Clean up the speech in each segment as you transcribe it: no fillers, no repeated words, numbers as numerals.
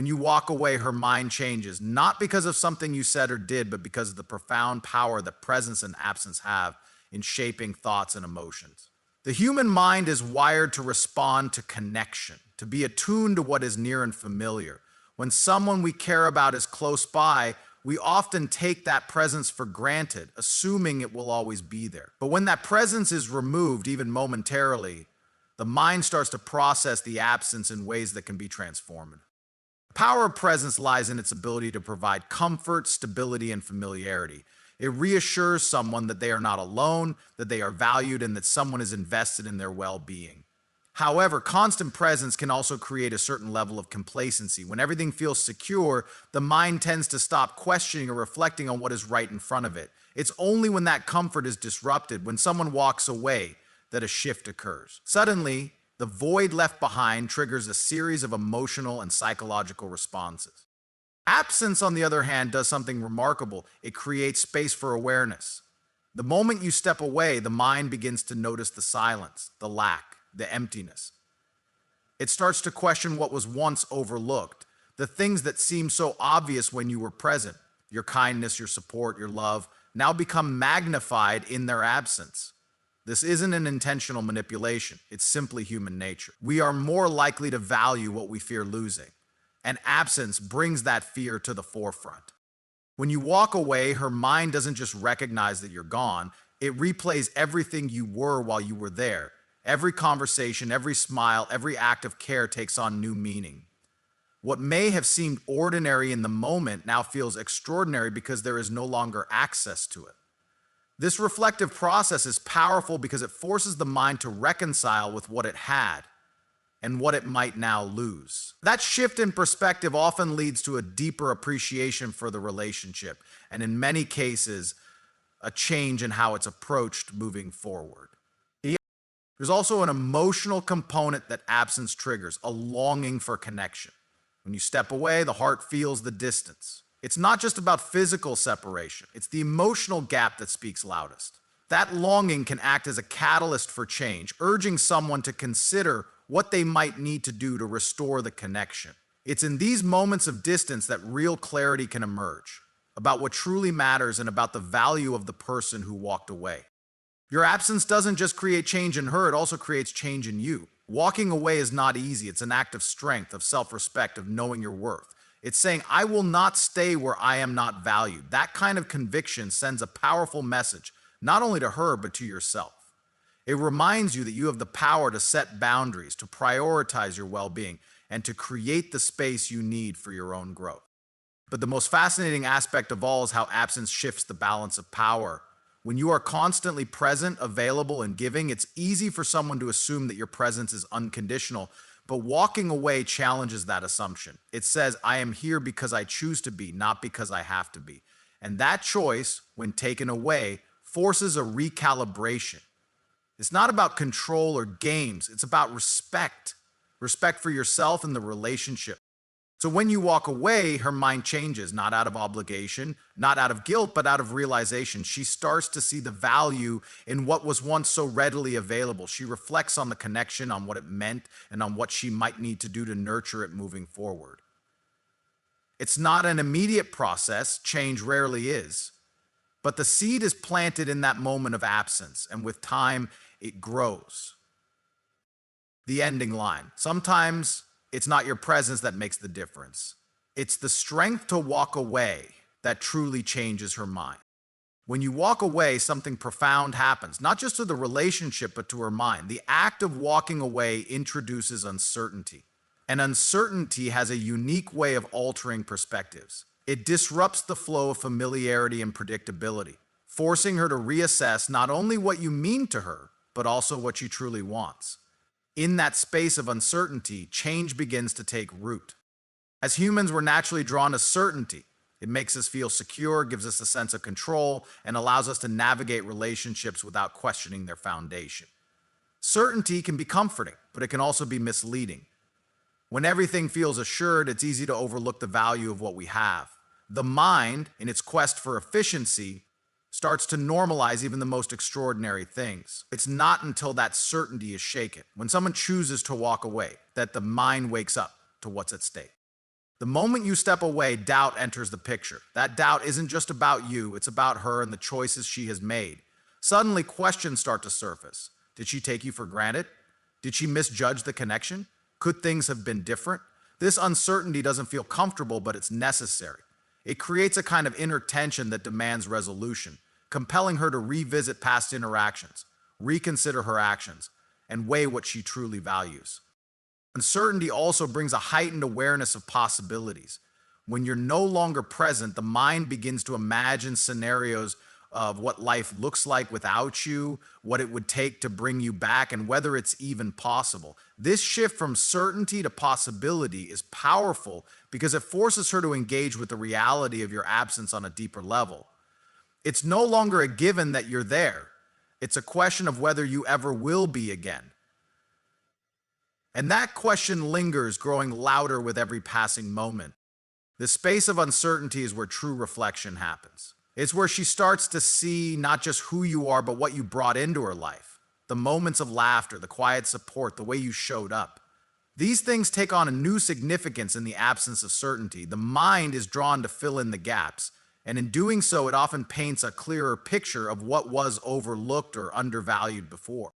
When you walk away, her mind changes, not because of something you said or did, but because of the profound power that presence and absence have in shaping thoughts and emotions. The human mind is wired to respond to connection, to be attuned to what is near and familiar. When someone we care about is close by, we often take that presence for granted, assuming it will always be there. But when that presence is removed, even momentarily, the mind starts to process the absence in ways that can be transformative. The power of presence lies in its ability to provide comfort, stability, and familiarity. It reassures someone that they are not alone, that they are valued, and that someone is invested in their well-being. However, constant presence can also create a certain level of complacency. When everything feels secure, the mind tends to stop questioning or reflecting on what is right in front of it. It's only when that comfort is disrupted, when someone walks away, that a shift occurs. Suddenly, the void left behind triggers a series of emotional and psychological responses. Absence, on the other hand, does something remarkable. It creates space for awareness. The moment you step away, the mind begins to notice the silence, the lack, the emptiness. It starts to question what was once overlooked, the things that seemed so obvious when you were present. Your kindness, your support, your love now become magnified in their absence. This isn't an intentional manipulation. It's simply human nature. We are more likely to value what we fear losing, and absence brings that fear to the forefront. When you walk away, her mind doesn't just recognize that you're gone, it replays everything you were while you were there. Every conversation, every smile, every act of care takes on new meaning. What may have seemed ordinary in the moment now feels extraordinary because there is no longer access to it. This reflective process is powerful because it forces the mind to reconcile with what it had and what it might now lose. That shift in perspective often leads to a deeper appreciation for the relationship, and in many cases, a change in how it's approached moving forward. There's also an emotional component that absence triggers, a longing for connection. When you step away, the heart feels the distance. It's not just about physical separation, it's the emotional gap that speaks loudest. That longing can act as a catalyst for change, urging someone to consider what they might need to do to restore the connection. It's in these moments of distance that real clarity can emerge about what truly matters and about the value of the person who walked away. Your absence doesn't just create change in her, it also creates change in you. Walking away is not easy. It's an act of strength, of self-respect, of knowing your worth. It's saying, I will not stay where I am not valued. That kind of conviction sends a powerful message, not only to her, but to yourself. It reminds you that you have the power to set boundaries, to prioritize your well-being, and to create the space you need for your own growth. But the most fascinating aspect of all is how absence shifts the balance of power. When you are constantly present, available, and giving, it's easy for someone to assume that your presence is unconditional, but walking away challenges that assumption. It says, I am here because I choose to be, not because I have to be. And that choice, when taken away, forces a recalibration. It's not about control or games, it's about respect. Respect for yourself and the relationship. So when you walk away, her mind changes, not out of obligation, not out of guilt, but out of realization. She starts to see the value in what was once so readily available. She reflects on the connection, on what it meant, and on what she might need to do to nurture it moving forward. It's not an immediate process, change rarely is, but the seed is planted in that moment of absence, and with time, it grows. The ending line. Sometimes it's not your presence that makes the difference. It's the strength to walk away that truly changes her mind. When you walk away, something profound happens, not just to the relationship, but to her mind. The act of walking away introduces uncertainty. And uncertainty has a unique way of altering perspectives. It disrupts the flow of familiarity and predictability, forcing her to reassess not only what you mean to her, but also what she truly wants. In that space of uncertainty, change begins to take root. As humans, we're naturally drawn to certainty. It makes us feel secure, gives us a sense of control, and allows us to navigate relationships without questioning their foundation. Certainty can be comforting, but it can also be misleading. When everything feels assured, it's easy to overlook the value of what we have. The mind, in its quest for efficiency, starts to normalize even the most extraordinary things. It's not until that certainty is shaken, when someone chooses to walk away, that the mind wakes up to what's at stake. The moment you step away, doubt enters the picture. That doubt isn't just about you, it's about her and the choices she has made. Suddenly, questions start to surface. Did she take you for granted? Did she misjudge the connection? Could things have been different? This uncertainty doesn't feel comfortable, but it's necessary. It creates a kind of inner tension that demands resolution, compelling her to revisit past interactions, reconsider her actions, and weigh what she truly values. Uncertainty also brings a heightened awareness of possibilities. When you're no longer present, the mind begins to imagine scenarios of what life looks like without you, what it would take to bring you back, and whether it's even possible. This shift from certainty to possibility is powerful because it forces her to engage with the reality of your absence on a deeper level. It's no longer a given that you're there. It's a question of whether you ever will be again. And that question lingers, growing louder with every passing moment. The space of uncertainty is where true reflection happens. It's where she starts to see not just who you are, but what you brought into her life. The moments of laughter, the quiet support, the way you showed up. These things take on a new significance in the absence of certainty. The mind is drawn to fill in the gaps, and in doing so, it often paints a clearer picture of what was overlooked or undervalued before.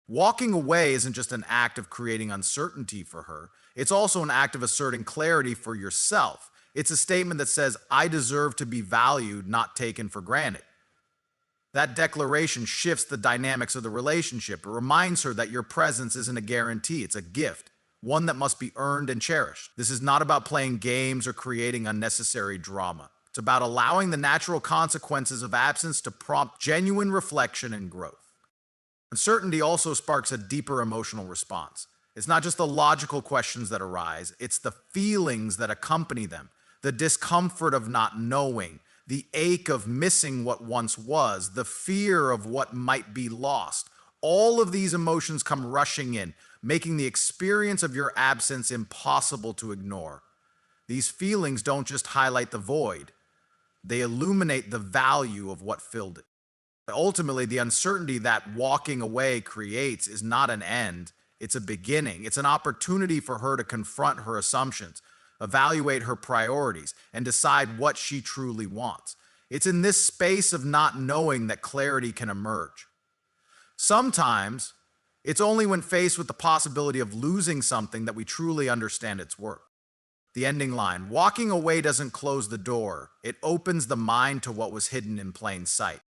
Walking away isn't just an act of creating uncertainty for her, it's also an act of asserting clarity for yourself. It's a statement that says, I deserve to be valued, not taken for granted. That declaration shifts the dynamics of the relationship. It reminds her that your presence isn't a guarantee, it's a gift, one that must be earned and cherished. This is not about playing games or creating unnecessary drama. It's about allowing the natural consequences of absence to prompt genuine reflection and growth. Uncertainty also sparks a deeper emotional response. It's not just the logical questions that arise, it's the feelings that accompany them. The discomfort of not knowing, the ache of missing what once was, the fear of what might be lost. All of these emotions come rushing in, making the experience of your absence impossible to ignore. These feelings don't just highlight the void, they illuminate the value of what filled it. Ultimately, the uncertainty that walking away creates is not an end, it's a beginning. It's an opportunity for her to confront her assumptions, evaluate her priorities, and decide what she truly wants. It's in this space of not knowing that clarity can emerge. Sometimes, it's only when faced with the possibility of losing something that we truly understand its worth. The ending line, walking away doesn't close the door, it opens the mind to what was hidden in plain sight.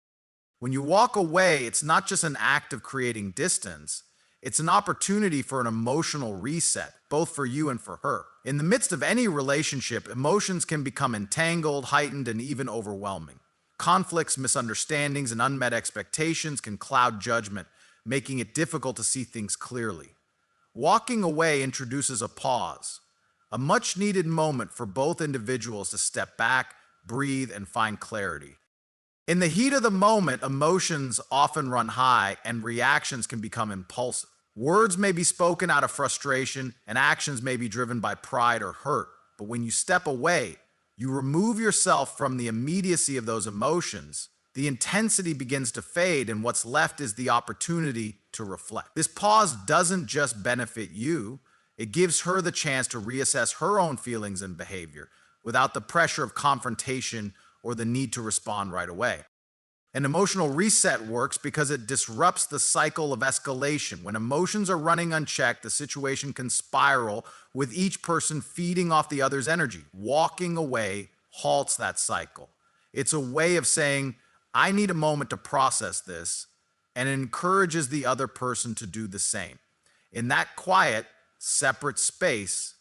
When you walk away, it's not just an act of creating distance, it's an opportunity for an emotional reset, both for you and for her. In the midst of any relationship, emotions can become entangled, heightened, and even overwhelming. Conflicts, misunderstandings, and unmet expectations can cloud judgment, making it difficult to see things clearly. Walking away introduces a pause, a much-needed moment for both individuals to step back, breathe, and find clarity. In the heat of the moment, emotions often run high and reactions can become impulsive. Words may be spoken out of frustration and actions may be driven by pride or hurt. But when you step away, you remove yourself from the immediacy of those emotions. The intensity begins to fade and what's left is the opportunity to reflect. This pause doesn't just benefit you, it gives her the chance to reassess her own feelings and behavior without the pressure of confrontation or the need to respond right away. An emotional reset works because it disrupts the cycle of escalation. When emotions are running unchecked, the situation can spiral with each person feeding off the other's energy. Walking away halts that cycle. It's a way of saying, I need a moment to process this, and it encourages the other person to do the same. In that quiet, separate space,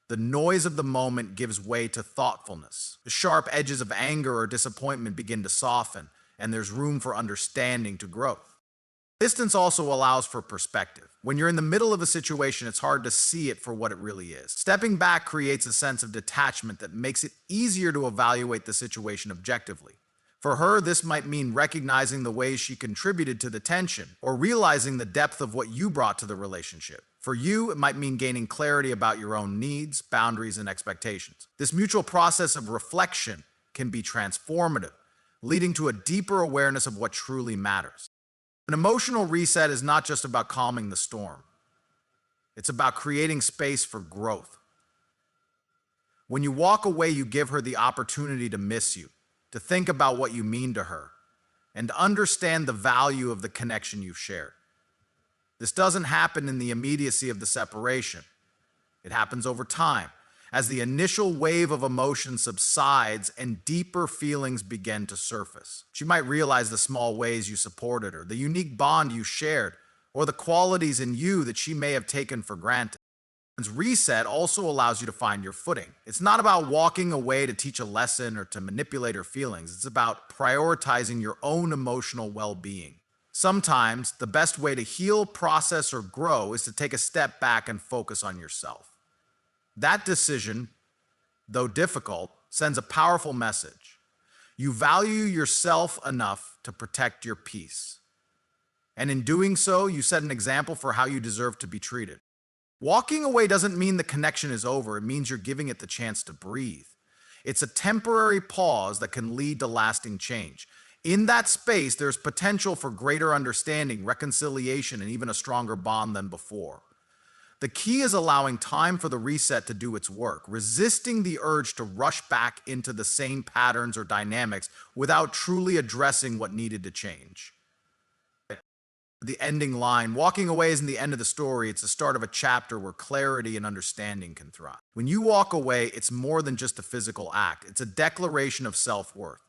the noise of the moment gives way to thoughtfulness. The sharp edges of anger or disappointment begin to soften, and there's room for understanding to growth. Distance also allows for perspective. When you're in the middle of a situation, it's hard to see it for what it really is. Stepping back creates a sense of detachment that makes it easier to evaluate the situation objectively. For her, this might mean recognizing the ways she contributed to the tension or realizing the depth of what you brought to the relationship. For you, it might mean gaining clarity about your own needs, boundaries, and expectations. This mutual process of reflection can be transformative, leading to a deeper awareness of what truly matters. An emotional reset is not just about calming the storm. It's about creating space for growth. When you walk away, you give her the opportunity to miss you, to think about what you mean to her, and to understand the value of the connection you've shared. This doesn't happen in the immediacy of the separation. It happens over time, as the initial wave of emotion subsides and deeper feelings begin to surface. She might realize the small ways you supported her, the unique bond you shared, or the qualities in you that she may have taken for granted. Reset also allows you to find your footing. It's not about walking away to teach a lesson or to manipulate her feelings. It's about prioritizing your own emotional well-being. Sometimes the best way to heal, process, or grow is to take a step back and focus on yourself. That decision, though difficult, sends a powerful message. You value yourself enough to protect your peace. And in doing so, you set an example for how you deserve to be treated. Walking away doesn't mean the connection is over. It means you're giving it the chance to breathe. It's a temporary pause that can lead to lasting change. In that space, there's potential for greater understanding, reconciliation, and even a stronger bond than before. The key is allowing time for the reset to do its work, resisting the urge to rush back into the same patterns or dynamics without truly addressing what needed to change. The ending line, walking away isn't the end of the story, it's the start of a chapter where clarity and understanding can thrive. When you walk away, it's more than just a physical act, it's a declaration of self-worth.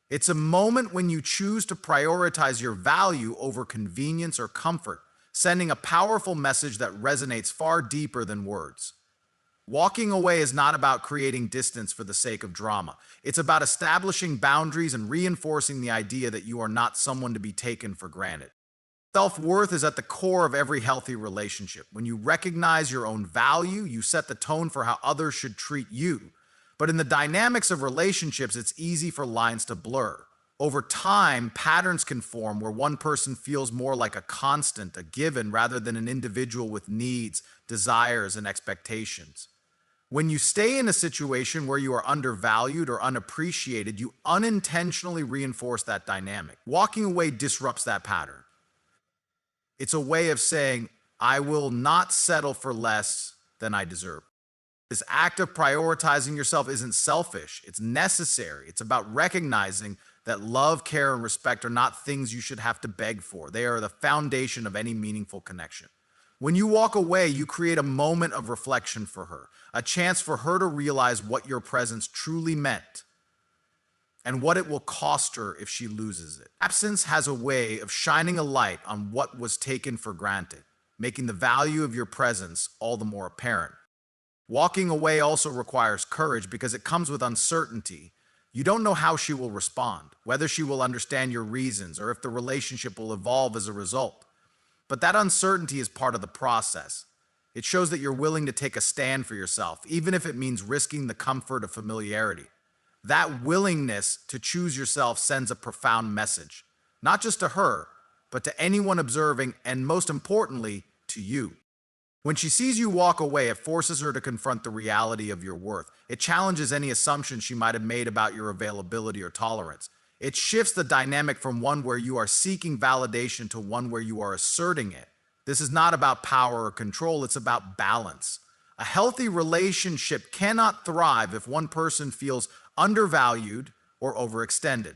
It's a moment when you choose to prioritize your value over convenience or comfort, sending a powerful message that resonates far deeper than words. Walking away is not about creating distance for the sake of drama. It's about establishing boundaries and reinforcing the idea that you are not someone to be taken for granted. Self-worth is at the core of every healthy relationship. When you recognize your own value, you set the tone for how others should treat you. But in the dynamics of relationships, it's easy for lines to blur. Over time, patterns can form where one person feels more like a constant, a given, rather than an individual with needs, desires, and expectations. When you stay in a situation where you are undervalued or unappreciated, you unintentionally reinforce that dynamic. Walking away disrupts that pattern. It's a way of saying, I will not settle for less than I deserve. This act of prioritizing yourself isn't selfish, it's necessary. It's about recognizing that love, care, and respect are not things you should have to beg for. They are the foundation of any meaningful connection. When you walk away, you create a moment of reflection for her, a chance for her to realize what your presence truly meant and what it will cost her if she loses it. Absence has a way of shining a light on what was taken for granted, making the value of your presence all the more apparent. Walking away also requires courage because it comes with uncertainty. You don't know how she will respond, whether she will understand your reasons, or if the relationship will evolve as a result. But that uncertainty is part of the process. It shows that you're willing to take a stand for yourself, even if it means risking the comfort of familiarity. That willingness to choose yourself sends a profound message, not just to her, but to anyone observing, and most importantly, to you. When she sees you walk away, it forces her to confront the reality of your worth. It challenges any assumptions she might have made about your availability or tolerance. It shifts the dynamic from one where you are seeking validation to one where you are asserting it. This is not about power or control, it's about balance. A healthy relationship cannot thrive if one person feels undervalued or overextended.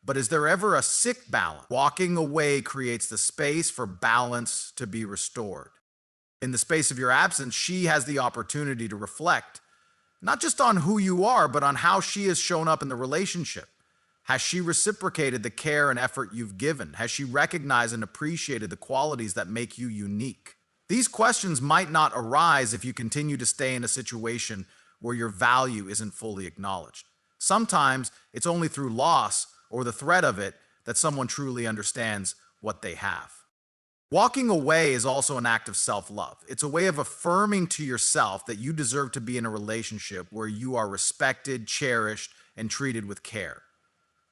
But is there ever a sick balance? Walking away creates the space for balance to be restored. In the space of your absence, she has the opportunity to reflect, not just on who you are, but on how she has shown up in the relationship. Has she reciprocated the care and effort you've given? Has she recognized and appreciated the qualities that make you unique? These questions might not arise if you continue to stay in a situation where your value isn't fully acknowledged. Sometimes it's only through loss or the threat of it that someone truly understands what they have. Walking away is also an act of self-love. It's a way of affirming to yourself that you deserve to be in a relationship where you are respected, cherished, and treated with care.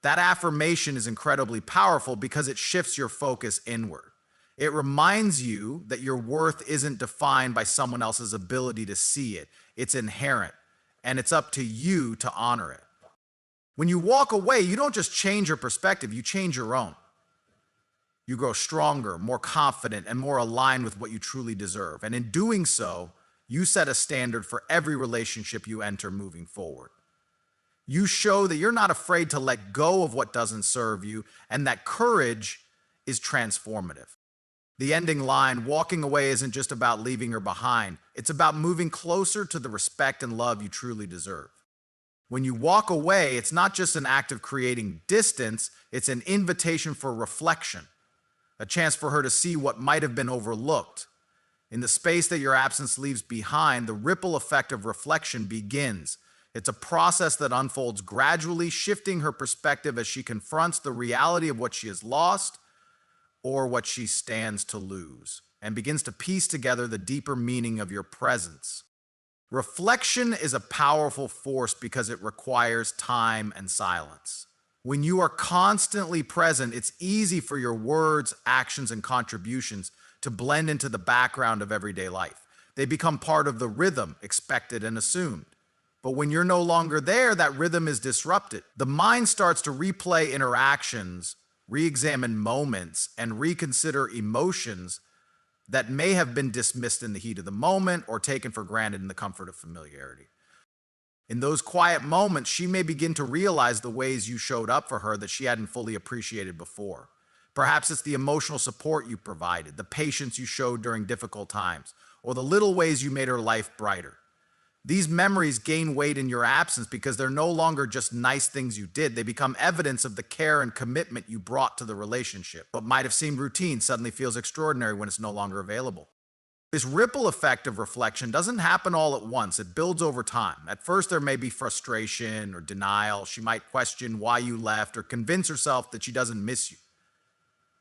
That affirmation is incredibly powerful because it shifts your focus inward. It reminds you that your worth isn't defined by someone else's ability to see it. It's inherent, and it's up to you to honor it. When you walk away, you don't just change your perspective, you change your own. You grow stronger, more confident, and more aligned with what you truly deserve. And in doing so, You set a standard for every relationship you enter moving forward. You show that you're not afraid to let go of what doesn't serve you, and that courage is transformative. The ending line, walking away, isn't just about leaving her behind. It's about moving closer to the respect and love you truly deserve. When you walk away, it's not just an act of creating distance, it's an invitation for reflection, a chance for her to see what might have been overlooked. In the space that your absence leaves behind, the ripple effect of reflection begins. It's a process that unfolds gradually, shifting her perspective as she confronts the reality of what she has lost or what she stands to lose, and begins to piece together the deeper meaning of your presence. Reflection is a powerful force because it requires time and silence. When you are constantly present, it's easy for your words, actions, and contributions to blend into the background of everyday life. They become part of the rhythm expected and assumed. But when you're no longer there, that rhythm is disrupted. The mind starts to replay interactions, re-examine moments, and reconsider emotions that may have been dismissed in the heat of the moment or taken for granted in the comfort of familiarity. In those quiet moments, she may begin to realize the ways you showed up for her that she hadn't fully appreciated before. Perhaps it's the emotional support you provided, the patience you showed during difficult times, or the little ways you made her life brighter. These memories gain weight in your absence because they're no longer just nice things you did. They become evidence of the care and commitment you brought to the relationship. What might have seemed routine suddenly feels extraordinary when it's no longer available. This ripple effect of reflection doesn't happen all at once. It builds over time. At first, there may be frustration or denial. She might question why you left or convince herself that she doesn't miss you.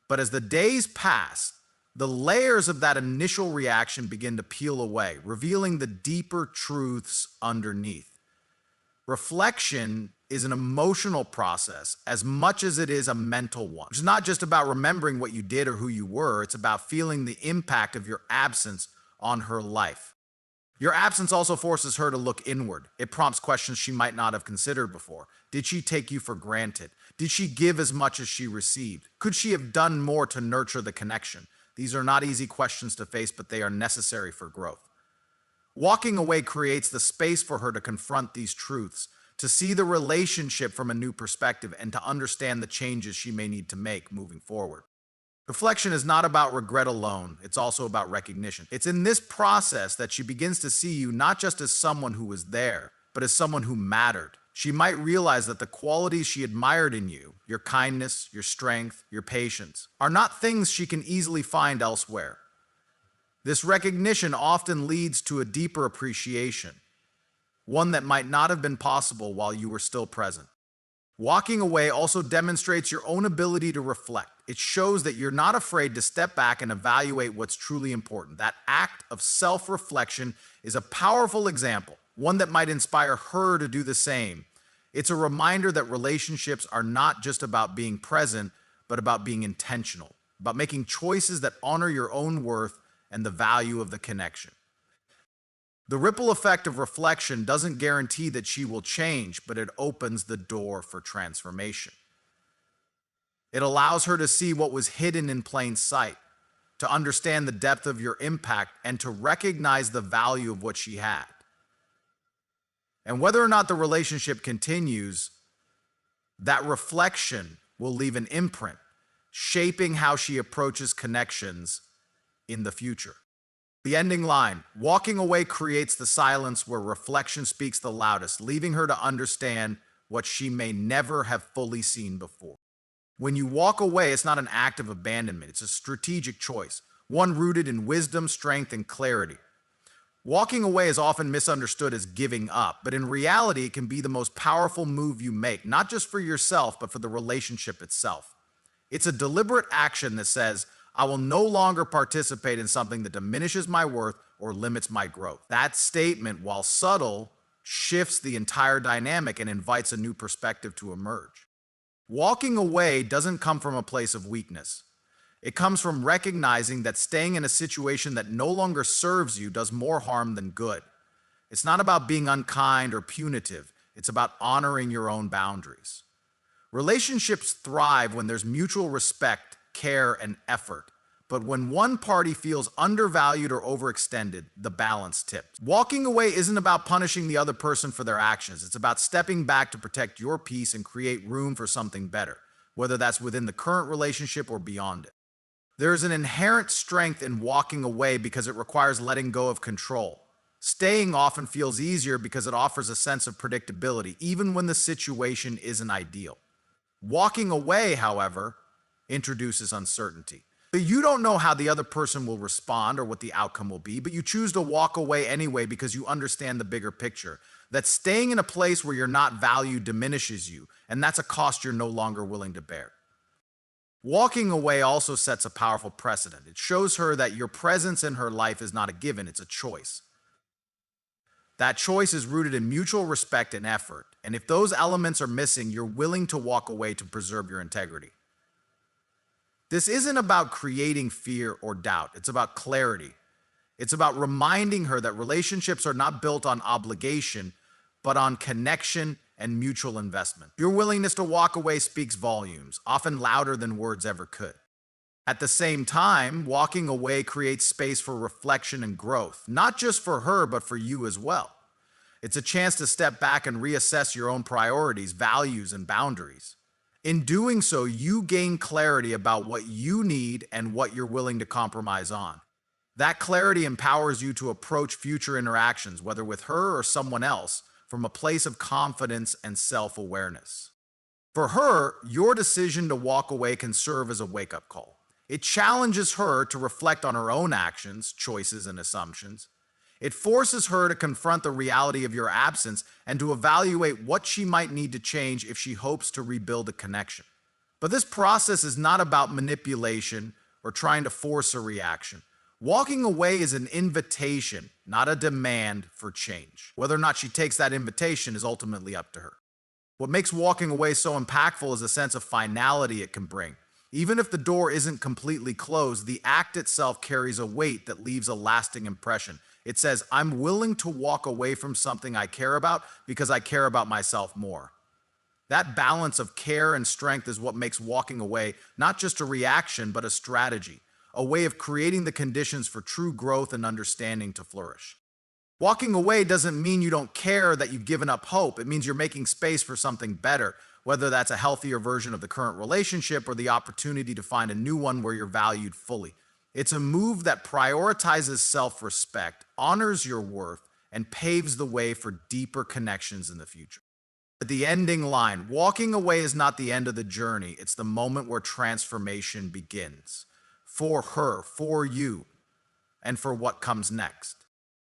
But as the days pass, the layers of that initial reaction begin to peel away, revealing the deeper truths underneath. Reflection is an emotional process as much as it is a mental one. It's not just about remembering what you did or who you were, it's about feeling the impact of your absence on her life. Your absence also forces her to look inward. It prompts questions she might not have considered before. Did she take you for granted? Did she give as much as she received? Could she have done more to nurture the connection? These are not easy questions to face, but they are necessary for growth. Walking away creates the space for her to confront these truths, to see the relationship from a new perspective, and to understand the changes she may need to make moving forward. Reflection is not about regret alone, it's also about recognition. It's in this process that she begins to see you not just as someone who was there, but as someone who mattered. She might realize that the qualities she admired in you, your kindness, your strength, your patience, are not things she can easily find elsewhere. This recognition often leads to a deeper appreciation, one that might not have been possible while you were still present. Walking away also demonstrates your own ability to reflect. It shows that you're not afraid to step back and evaluate what's truly important. That act of self-reflection is a powerful example, one that might inspire her to do the same. It's a reminder that relationships are not just about being present, but about being intentional, about making choices that honor your own worth and the value of the connection. The ripple effect of reflection doesn't guarantee that she will change, but it opens the door for transformation. It allows her to see what was hidden in plain sight, to understand the depth of your impact, and to recognize the value of what she had. And whether or not the relationship continues, that reflection will leave an imprint, shaping how she approaches connections in the future. The ending line, walking away creates the silence where reflection speaks the loudest, leaving her to understand what she may never have fully seen before. When you walk away, it's not an act of abandonment, it's a strategic choice, one rooted in wisdom, strength, and clarity. Walking away is often misunderstood as giving up, but in reality, it can be the most powerful move you make, not just for yourself, but for the relationship itself. It's a deliberate action that says, I will no longer participate in something that diminishes my worth or limits my growth. That statement, while subtle, shifts the entire dynamic and invites a new perspective to emerge. Walking away doesn't come from a place of weakness. It comes from recognizing that staying in a situation that no longer serves you does more harm than good. It's not about being unkind or punitive. It's about honoring your own boundaries. Relationships thrive when there's mutual respect, care, and effort. But when one party feels undervalued or overextended, the balance tips. Walking away isn't about punishing the other person for their actions. It's about stepping back to protect your peace and create room for something better, whether that's within the current relationship or beyond it. There's an inherent strength in walking away because it requires letting go of control. Staying often feels easier because it offers a sense of predictability, even when the situation isn't ideal. Walking away, however, introduces uncertainty. You don't know how the other person will respond or what the outcome will be, but you choose to walk away anyway because you understand the bigger picture. That staying in a place where you're not valued diminishes you, and that's a cost you're no longer willing to bear. Walking away also sets a powerful precedent. It shows her that your presence in her life is not a given, it's a choice. That choice is rooted in mutual respect and effort, and if those elements are missing, you're willing to walk away to preserve your integrity. This isn't about creating fear or doubt. It's about clarity. It's about reminding her that relationships are not built on obligation, but on connection and mutual investment. Your willingness to walk away speaks volumes, often louder than words ever could. At the same time, walking away creates space for reflection and growth, not just for her, but for you as well. It's a chance to step back and reassess your own priorities, values, and boundaries. In doing so, you gain clarity about what you need and what you're willing to compromise on. That clarity empowers you to approach future interactions, whether with her or someone else, from a place of confidence and self-awareness. For her, your decision to walk away can serve as a wake-up call. It challenges her to reflect on her own actions, choices, and assumptions. It forces her to confront the reality of your absence and to evaluate what she might need to change if she hopes to rebuild a connection. But this process is not about manipulation or trying to force a reaction. Walking away is an invitation, not a demand for change. Whether or not she takes that invitation is ultimately up to her. What makes walking away so impactful is a sense of finality it can bring. Even if the door isn't completely closed, the act itself carries a weight that leaves a lasting impression. It says, I'm willing to walk away from something I care about because I care about myself more. That balance of care and strength is what makes walking away not just a reaction, but a strategy, a way of creating the conditions for true growth and understanding to flourish. Walking away doesn't mean you don't care that you've given up hope. It means you're making space for something better, whether that's a healthier version of the current relationship or the opportunity to find a new one where you're valued fully. It's a move that prioritizes self-respect, honors your worth, and paves the way for deeper connections in the future. At the ending line, walking away is not the end of the journey. It's the moment where transformation begins. For her, for you, and for what comes next.